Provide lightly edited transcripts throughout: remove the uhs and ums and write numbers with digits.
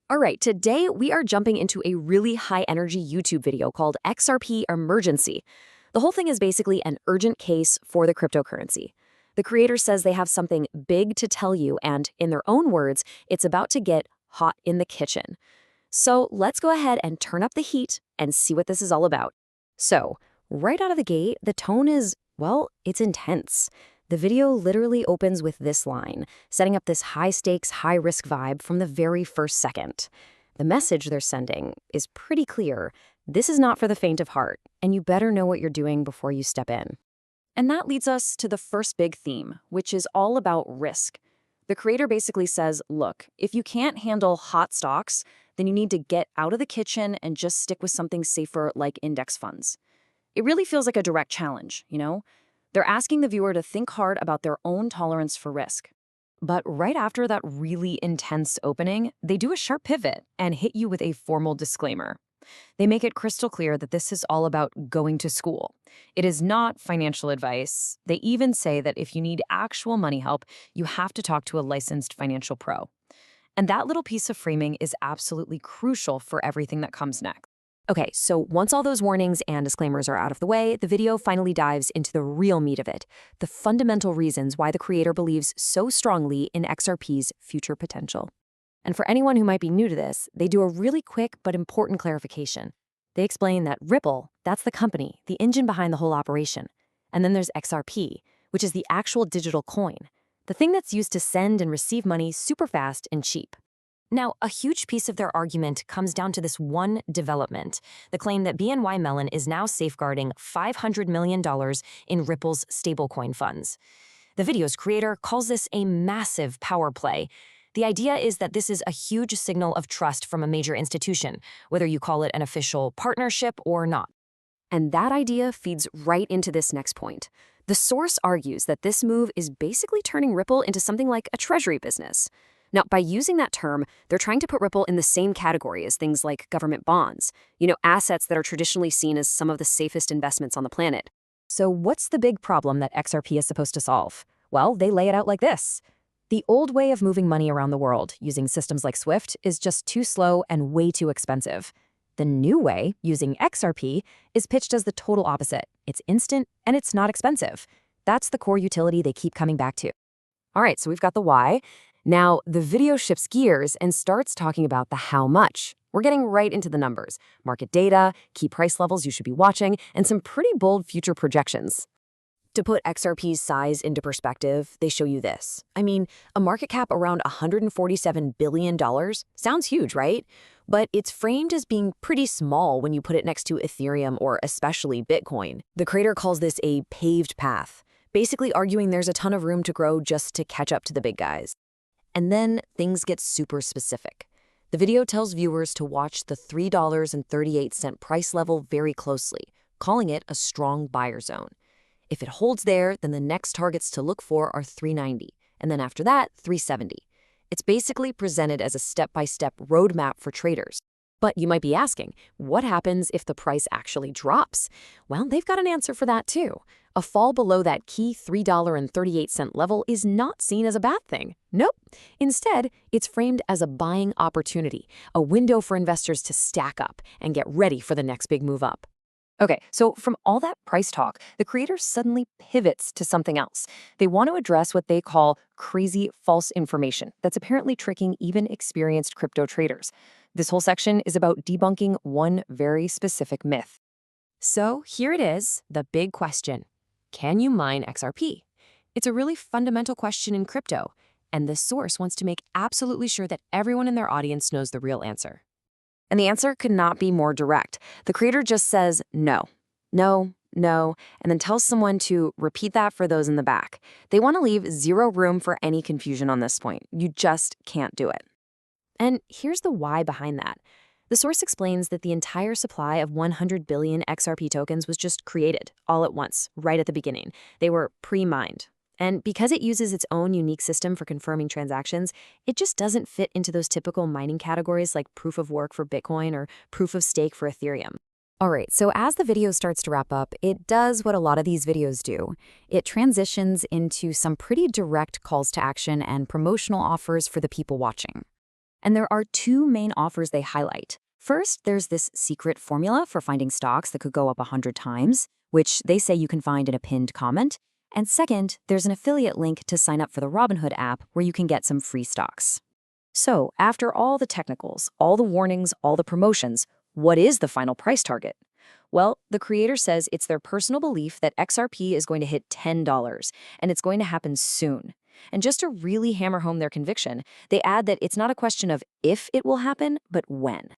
All right, today we are jumping into a really high-energy YouTube video called XRP Emergency. The whole thing is basically an urgent case for the cryptocurrency. The creator says they have something big to tell you, and in their own words, it's about to get hot in the kitchen. So let's go ahead and turn up the heat and see what this is all about. So, right out of the gate, the tone is, well, it's intense. The video literally opens with this line, setting up this high-stakes, high-risk vibe from the very first second. The message they're sending is pretty clear. This is not for the faint of heart, and you better know what you're doing before you step in. And that leads us to the first big theme, which is all about risk. The creator basically says, look, if you can't handle hot stocks, then you need to get out of the kitchen and just stick with something safer like index funds. It really feels like a direct challenge, you know? They're asking the viewer to think hard about their own tolerance for risk. But right after that really intense opening, they do a sharp pivot and hit you with a formal disclaimer. They make it crystal clear that this is all about going to school. It is not financial advice. They even say that if you need actual money help, you have to talk to a licensed financial pro. And that little piece of framing is absolutely crucial for everything that comes next. Okay, so once all those warnings and disclaimers are out of the way, the video finally dives into the real meat of it, the fundamental reasons why the creator believes so strongly in XRP's future potential. And for anyone who might be new to this, they do a really quick but important clarification. They explain that Ripple, that's the company, the engine behind the whole operation. And then there's XRP, which is the actual digital coin, the thing that's used to send and receive money super fast and cheap. Now, a huge piece of their argument comes down to this one development, the claim that BNY Mellon is now safeguarding $500 million in Ripple's stablecoin funds. The video's creator calls this a massive power play. The idea is that this is a huge signal of trust from a major institution, whether you call it an official partnership or not. And that idea feeds right into this next point. The source argues that this move is basically turning Ripple into something like a treasury business. Now, by using that term, they're trying to put Ripple in the same category as things like government bonds, assets that are traditionally seen as some of the safest investments on the planet. So what's the big problem that XRP is supposed to solve? Well, they lay it out like this. The old way of moving money around the world, using systems like SWIFT, is just too slow and way too expensive. The new way, using XRP, is pitched as the total opposite. It's instant and it's not expensive. That's the core utility they keep coming back to. All right, so we've got the why. Now, the video shifts gears and starts talking about the how much. We're getting right into the numbers, market data, key price levels you should be watching, and some pretty bold future projections. To put XRP's size into perspective, they show you this. I mean, a market cap around $147 billion sounds huge, right? But it's framed as being pretty small when you put it next to Ethereum or especially Bitcoin. The creator calls this a paved path, basically arguing there's a ton of room to grow just to catch up to the big guys. And then things get super specific. The video tells viewers to watch the $3.38 price level very closely, calling it a strong buyer zone. If it holds there, then the next targets to look for are $3.90, and then after that, $3.70. It's basically presented as a step-by-step roadmap for traders. But you might be asking, what happens if the price actually drops? Well, they've got an answer for that too. A fall below that key $3.38 level is not seen as a bad thing. Nope. Instead, it's framed as a buying opportunity, a window for investors to stack up and get ready for the next big move up. Okay, so from all that price talk, the creator suddenly pivots to something else. They want to address what they call crazy false information that's apparently tricking even experienced crypto traders. This whole section is about debunking one very specific myth. So here it is, the big question. Can you mine XRP? It's a really fundamental question in crypto, and the source wants to make absolutely sure that everyone in their audience knows the real answer. And the answer could not be more direct. The creator just says no, no, no, and then tells someone to repeat that for those in the back. They want to leave zero room for any confusion on this point. You just can't do it. And here's the why behind that. The source explains that the entire supply of 100 billion XRP tokens was just created all at once, right at the beginning. They were pre-mined. And because it uses its own unique system for confirming transactions, it just doesn't fit into those typical mining categories like proof of work for Bitcoin or proof of stake for Ethereum. All right, so as the video starts to wrap up, it does what a lot of these videos do. It transitions into some pretty direct calls to action and promotional offers for the people watching. And there are two main offers they highlight. First, there's this secret formula for finding stocks that could go up 100 times, which they say you can find in a pinned comment. And second, there's an affiliate link to sign up for the Robinhood app where you can get some free stocks. So, after all the technicals, all the warnings, all the promotions, what is the final price target? Well, the creator says it's their personal belief that XRP is going to hit $10, and it's going to happen soon. And just to really hammer home their conviction, they add that it's not a question of if it will happen, but when.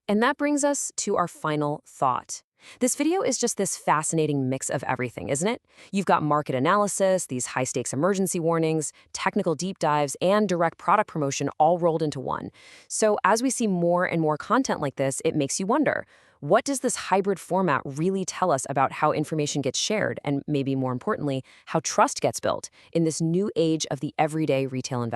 And that brings us to our final thought. This video is just this fascinating mix of everything, isn't it? You've got market analysis, these high-stakes emergency warnings, technical deep dives, and direct product promotion all rolled into one. So as we see more and more content like this, it makes you wonder, what does this hybrid format really tell us about how information gets shared and, maybe more importantly, how trust gets built in this new age of the everyday retail investor?